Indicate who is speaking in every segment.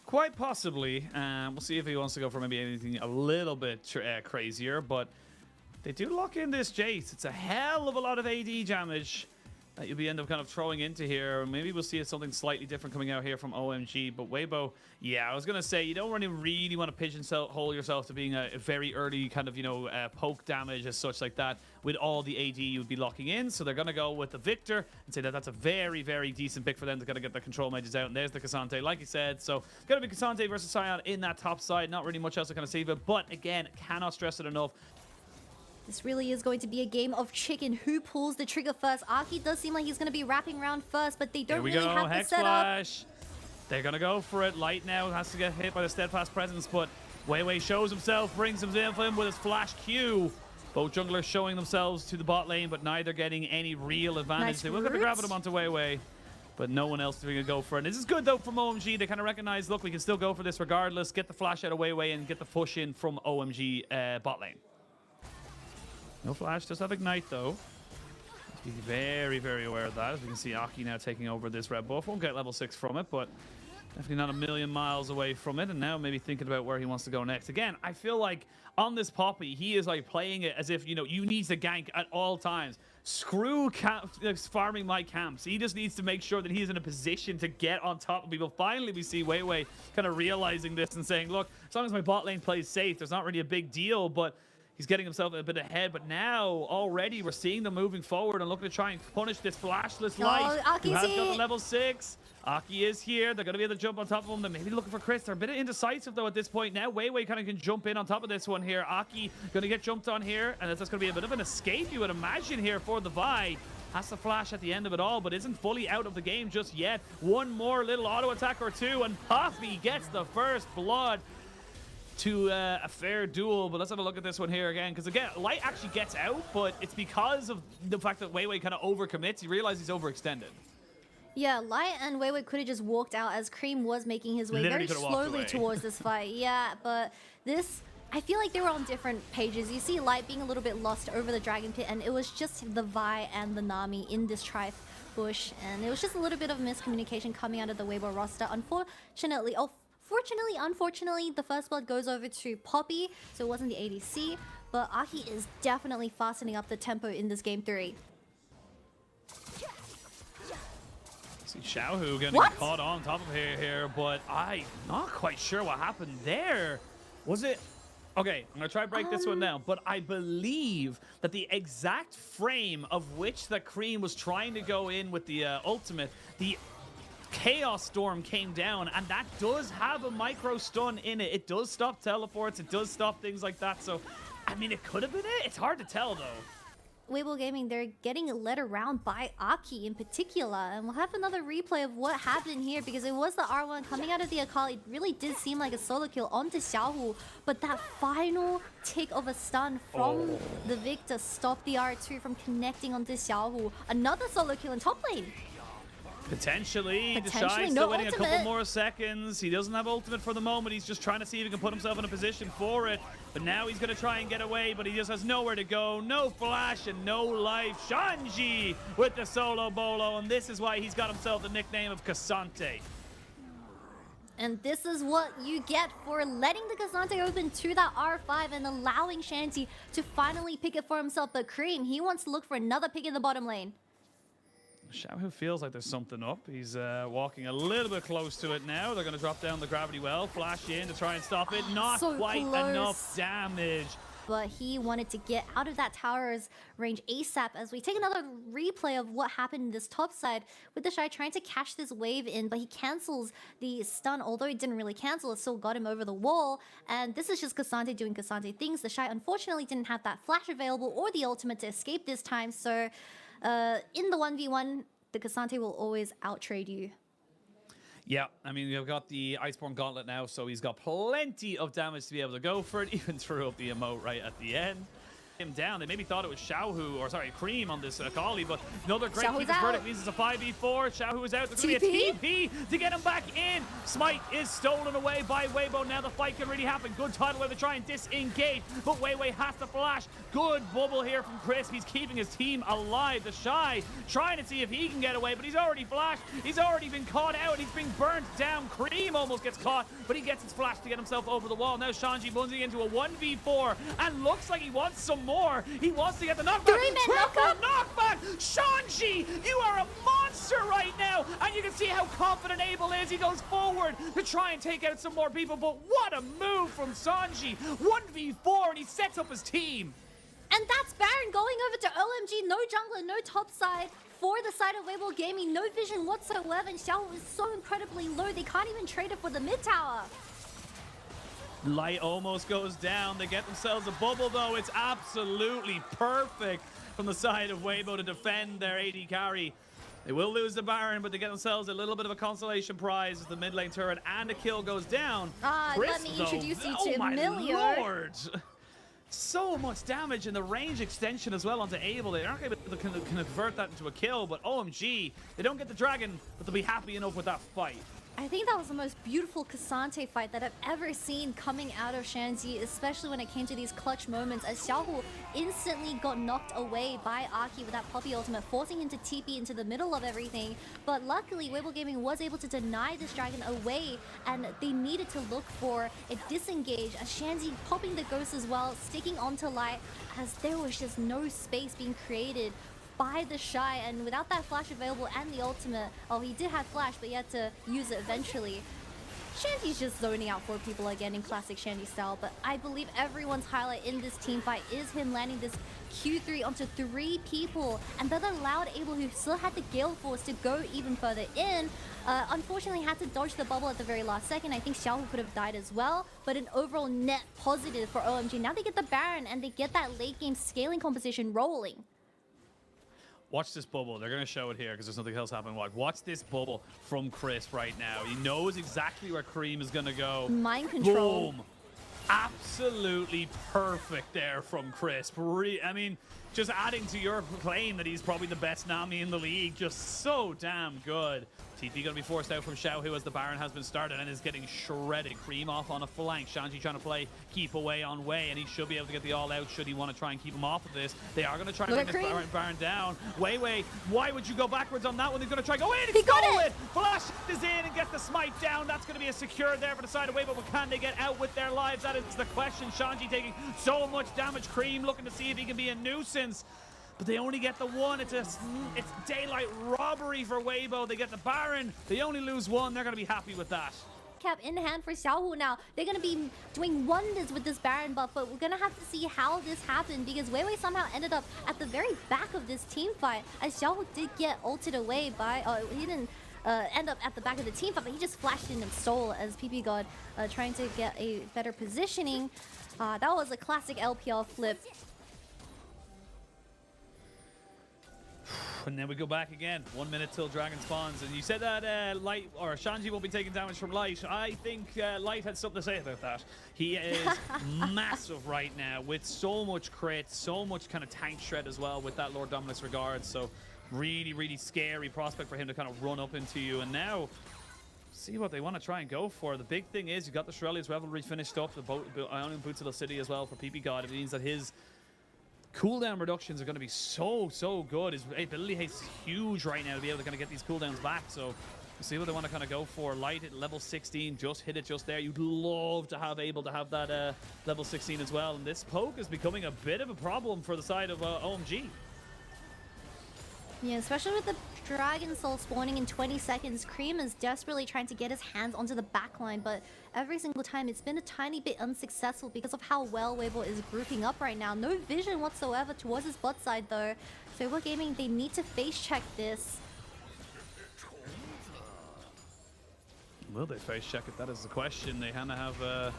Speaker 1: Quite possibly. We'll see if he wants to go for maybe anything a little bit crazier, but they do lock in this Jace. It's a hell of a lot of AD damage that you'll be end up kind of throwing into here. Maybe we'll see something slightly different coming out here from OMG. But Weibo, yeah, I was going to say, you don't really want to pigeonhole yourself to being a very early kind of, you know, poke damage as such like that. With all the AD you would be locking in. So they're going to go with the Victor and say that that's a very, very decent pick for them to kind of get the control mages out. And there's the Cassante, like you said. So going to be Cassante versus Sion in that top side. Not really much else to kind of save it. But again, cannot stress it enough.
Speaker 2: This really is going to be a game of chicken. Who pulls the trigger first? Aki does seem like he's going to be wrapping around first, but they don't really have the setup.
Speaker 1: Flash. They're going to go for it. Light now has to get hit by the steadfast presence, but Weiwei shows himself, brings him in for him with his flash Q. Both junglers showing themselves to the bot lane, but neither getting any real advantage.
Speaker 2: Nice
Speaker 1: they will get the grab him onto Weiwei, but no one else is going to go for it. And this is good, though, from OMG. They kind of recognize, look, we can still go for this regardless. Get the flash out of Weiwei and get the push in from OMG bot lane. No flash, does have Ignite, though. Let's be very, very aware of that. As we can see, Aki now taking over this red buff. Won't get level 6 from it, but definitely not a million miles away from it. And now maybe thinking about where he wants to go next. Again, I feel like on this Poppy, he is like playing it as if, you know, you need to gank at all times. Screw farming my camps. He just needs to make sure that he's in a position to get on top of people. Finally, we see Weiwei kind of realizing this and saying, look, as long as my bot lane plays safe, there's not really a big deal, but he's getting himself a bit ahead, but now already we're seeing them moving forward and looking to try and punish this flashless light. Who has got the level 6. Aki is here. They're going to be able to jump on top of him. They're maybe looking for Chris. They're a bit indecisive, though, at this point now. Weiwei kind of can jump in on top of this one here. Aki going to get jumped on here, and that's going to be a bit of an escape, you would imagine, here for the Vi. Has to flash at the end of it all, but isn't fully out of the game just yet. One more little auto attack or two, and Poppy gets the first blood to a fair duel. But let's have a look at this one here again, because again, Light actually gets out, but it's because of the fact that Weiwei kind of overcommits. He realizes he's overextended.
Speaker 2: Yeah, Light and Weiwei could have just walked out as Cream was making his way
Speaker 1: Literally
Speaker 2: very slowly towards this fight. Yeah, but this, I feel like they were on different pages. You see Light being a little bit lost over the Dragon Pit, and it was just the Vi and the Nami in this Trife bush, and it was just a little bit of miscommunication coming out of the Weibo roster. Unfortunately, the first blood goes over to Poppy, so it wasn't the ADC, but Aki is definitely fastening up the tempo in this game 3.
Speaker 1: See Xiaohu getting caught on top of here, but I'm not quite sure what happened there. Was it... Okay, I'm going to try to break this one down, but I believe that the exact frame of which the Cream was trying to go in with the ultimate, the Chaos Storm came down, and that does have a micro stun in it. It does stop teleports, it does stop things like that, so, I mean, it could have been it. It's hard to tell, though.
Speaker 2: Weibo Gaming, they're getting led around by Aki in particular, and we'll have another replay of what happened here, because it was the R1 coming out of the Akali. It really did seem like a solo kill onto Xiaohu, but that final tick of a stun from the Victor stopped the R2 from connecting onto Xiaohu. Another solo kill in top lane.
Speaker 1: Potentially the Shy's still waiting a couple more seconds. He doesn't have ultimate for the moment. He's just trying to see if he can put himself in a position for it. But now he's going to try and get away, but he just has nowhere to go. No flash and no life. Shanji with the solo bolo, and this is why he's got himself the nickname of Cassante.
Speaker 2: And this is what you get for letting the Cassante open to that R5 and allowing Shanti to finally pick it for himself. But Cream, he wants to look for another pick in the bottom lane.
Speaker 1: Xiaohu feels like there's something up. He's walking a little bit close to it now. They're going to drop down the gravity well. Flash in to try and stop it. Not
Speaker 2: so
Speaker 1: quite
Speaker 2: close.
Speaker 1: Enough damage.
Speaker 2: But he wanted to get out of that tower's range ASAP, as we take another replay of what happened in this top side with the Shy trying to cash this wave in, but he cancels the stun. Although he didn't really cancel, it still got him over the wall. And this is just Cassante doing Cassante things. The Shy unfortunately didn't have that flash available or the ultimate to escape this time, so in the 1v1, the Cassante will always outtrade you.
Speaker 1: Yeah, I mean, we've got the Iceborne Gauntlet now, so he's got plenty of damage to be able to go for it. Even threw up the emote right at the end. him down. They maybe thought it was Xiaohu, or sorry, Cream on this Kali, but another great
Speaker 2: Xiaohu's
Speaker 1: keeper's
Speaker 2: out.
Speaker 1: verdict means it's a 5v4. Xiaohu is out. There's going to be a TP to get him back in. Smite is stolen away by Weibo. Now the fight can really happen. Good tidal wave to try and disengage, but Weiwei has to flash. Good bubble here from Chris. He's keeping his team alive. The Shy trying to see if he can get away, but he's already flashed. He's already been caught out. He's being burnt down. Cream almost gets caught, but he gets his flash to get himself over the wall. Now Shanji bunging into a 1v4 and looks like he wants some more. He wants to get the knockback. Triple knockback. Shanji, you are a monster right now, and you can see how confident Abel is. He goes forward to try and take out some more people, but what a move from Sanji. 1v4, and he sets up his team.
Speaker 2: And that's Baron going over to OMG. No jungler, no top side for the side of Weibo Gaming. No vision whatsoever, and Xiao is so incredibly low. They can't even trade it for the mid tower.
Speaker 1: Light almost goes down. They get themselves a bubble, though. It's absolutely perfect from the side of Weibo to defend their AD carry. They will lose the Baron, but they get themselves a little bit of a consolation prize as the mid lane turret and a kill goes down.
Speaker 2: Let me introduce you to Emilio.
Speaker 1: Oh my lord! So much damage and the range extension as well onto Abel. They aren't able to convert that into a kill, but OMG, they don't get the dragon, but they'll be happy enough with that fight.
Speaker 2: I think that was the most beautiful Cassante fight that I've ever seen coming out of Shanzi, especially when it came to these clutch moments, as Xiaohu instantly got knocked away by Aki with that Poppy ultimate, forcing him to TP into the middle of everything. But luckily, Weibo Gaming was able to deny this dragon away, and they needed to look for a disengage, as Shanzi popping the ghost as well, sticking onto Light, as there was just no space being created by the Shy, and without that flash available and the ultimate, oh, he did have flash, but he had to use it eventually. Shanty's just zoning out 4 people again in classic Shanty style, but I believe everyone's highlight in this team fight is him landing this Q3 onto 3 people, and that allowed Abel, who still had the Gale Force, to go even further in. Unfortunately, had to dodge the bubble at the very last second. I think Xiaohu could have died as well, but an overall net positive for OMG. Now they get the Baron, and they get that late game scaling composition rolling.
Speaker 1: Watch this bubble. They're going to show it here because there's nothing else happening. Watch this bubble from Chris right now. He knows exactly where Cream is going to go.
Speaker 2: Mind control.
Speaker 1: Boom. Absolutely perfect there from Chris. I mean, just adding to your claim that he's probably the best Nami in the league. Just so damn good. TP going to be forced out from Xiaohu as the Baron has been started and is getting shredded. Cream off on a flank. Shanji trying to play keep away on Wei, and he should be able to get the all out should he want to try and keep him off of this. They are going to try and bring this Baron down. Wei, why would you go backwards on that one? He's going to try go in.
Speaker 2: He got it.
Speaker 1: Flash is in and gets the smite down. That's going to be a secure there for the side of Wei, but can they get out with their lives? That is the question. Shanji taking so much damage. Cream looking to see if he can be a nuisance. But they only get the one. It's daylight robbery for Weibo. They get the Baron. They only lose one. They're going to be happy with that.
Speaker 2: Cap in hand for Xiaohu now. They're going to be doing wonders with this Baron buff, but we're going to have to see how this happened, because Weiwei somehow ended up at the very back of this team fight, as Xiaohu did get ulted away by... he didn't end up at the back of the team fight, but he just flashed in and stole as PP God trying to get a better positioning. That was a classic LPL flip.
Speaker 1: And then we go back again. 1 minute till Dragon spawns. And you said that Light or Shanji won't be taking damage from Light. I think Light had something to say about that. He is massive right now with so much crit, so much kind of tank shred as well with that Lord Dominic's regard. So really, really scary prospect for him to kind of run up into you. And now see what they want to try and go for. The big thing is you got the Shurelya's Revelry finished up. The Ionian Boots of the City as well for PP God. It means that his cooldown reductions are going to be so good. His ability haste is huge right now to be able to kind of get these cooldowns back. So we'll see what they want to kind of go for. Light at level 16, just hit it just there. You'd love to have able to have that level 16 as well. And this poke is becoming a bit of a problem for the side of OMG.
Speaker 2: Yeah, especially with the Dragon Soul spawning in 20 seconds. Cream is desperately trying to get his hands onto the backline, but every single time it's been a tiny bit unsuccessful because of how well Weibo is grouping up right now. No vision whatsoever towards his bot side though. So Weibo Gaming, they need to face check this.
Speaker 1: Will they face check it? That is the question. They kind of have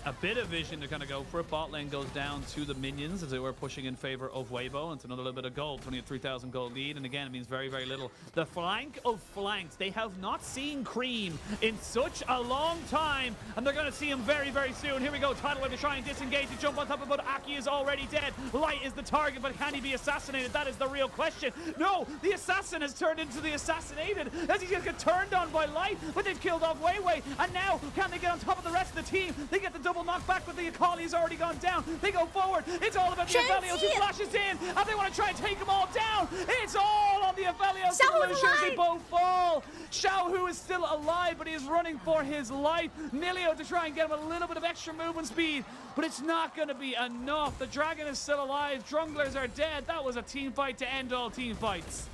Speaker 1: a bit of vision to kind of go for it. Bot lane goes down to the minions as they were pushing in favor of Weibo. It's another little bit of gold, 23,000 gold lead. And again, it means very, very little. The flank of flanks. They have not seen Cream in such a long time. And they're going to see him very, very soon. Here we go. Tidal Wave to try and disengage to jump on top of it. Aki is already dead. Light is the target, but can he be assassinated? That is the real question. No, the assassin has turned into the assassinated as he's going to get turned on by Light. But they've killed off Weiwei. And now, can they get on top of the rest of the team? They get the double knockback, but the Akali's already gone down. They go forward. It's all about the Aphelios who flashes in, and they want to try and take them all down. It's all on the Aphelios solutions. They both fall. Xiaohu is still alive, but he is running for his life. Nilio to try and get him a little bit of extra movement speed, but it's not going to be enough. The dragon is still alive. Drunglers are dead. That was a team fight to end all team fights.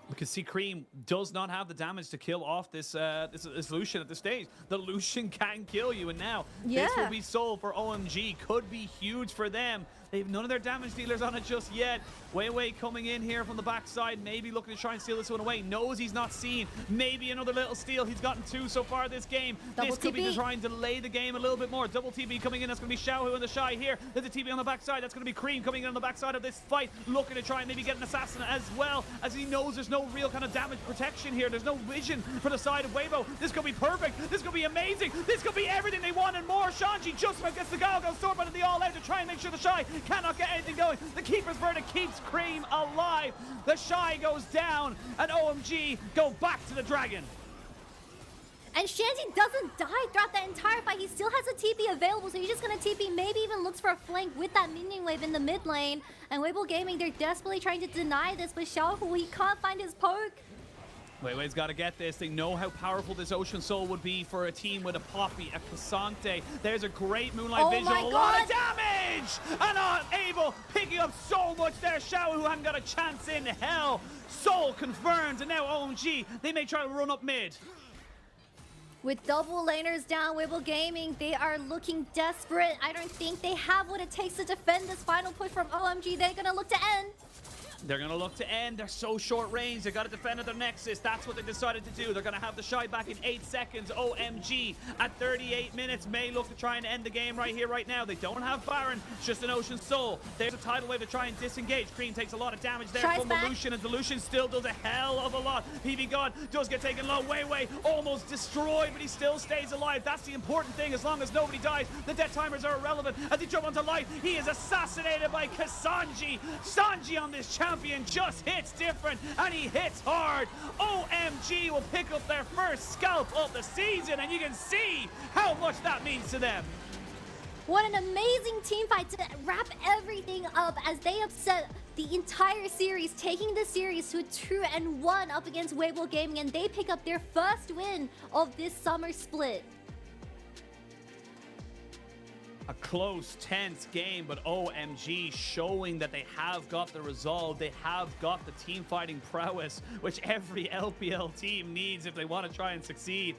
Speaker 1: We can see Cream does not have the damage to kill off this Lucian at this stage. The Lucian can kill you, and now this will be sold for OMG. Could be huge for them. They have none of their damage dealers on it just yet. Weiwei coming in here from the backside, maybe looking to try and steal this one away. Knows he's not seen. Maybe another little steal. He's gotten 2 so far this game. This could be to try and delay the game a little bit more. Double TB coming in. That's going to be Xiaohu and the Shy here. There's a TB on the backside. That's going to be Cream coming in on the backside of this fight. Looking to try and maybe get an assassin as well, as he knows there's no real kind of damage protection here. There's no vision for the side of Weibo. This could be perfect. This could be amazing. This could be everything they want and more. Shanji just about gets the Galgo Storm out of the all-out to try and make sure the Shy cannot get anything going. The Keeper's Verdict keeps Cream alive. The Shy goes down, and OMG go back to the Dragon.
Speaker 2: And Shanji doesn't die throughout the entire fight. He still has a TP available, so he's just going to TP, maybe even looks for a flank with that minion wave in the mid lane. And Weibo Gaming, they're desperately trying to deny this, but Xiaohu, he can't find his poke.
Speaker 1: Weiwei's got to get this. They know how powerful this Ocean Soul would be for a team with a Poppy, a Cassante. There's a great Moonlight Vision. A lot of damage! And not able, picking up so much there. Xiao, who hadn't got a chance in hell. Soul confirmed, and now OMG, they may try to run up mid.
Speaker 2: With double laners down, Weibo Gaming, they are looking desperate. I don't think they have what it takes to defend this final push from OMG. They're going to look to end.
Speaker 1: They're going to look to end. They're so short range. They got to defend at their Nexus. That's what they decided to do. They're going to have the Shy back in 8 seconds. OMG at 38 minutes may look to try and end the game right here, right now. They don't have Baron. It's just an Ocean Soul. There's a Tidal Wave to try and disengage. Cream takes a lot of damage there from the Lucian, and the Lucian still does a hell of a lot. PV God does get taken low. Weiwei almost destroyed, but he still stays alive. That's the important thing. As long as nobody dies, the death timers are irrelevant. As he jumps onto life, he is assassinated by Kassanji. Sanji on this champion just hits different, and he hits hard. OMG will pick up their first scalp of the season, and you can see how much that means to them.
Speaker 2: What an amazing team fight to wrap everything up as they upset the entire series, taking the series to a 2-1 up against Weibo Gaming, and they pick up their first win of this summer split.
Speaker 1: A close, tense game, but OMG showing that they have got the resolve. They have got the team fighting prowess, which every LPL team needs if they want to try and succeed.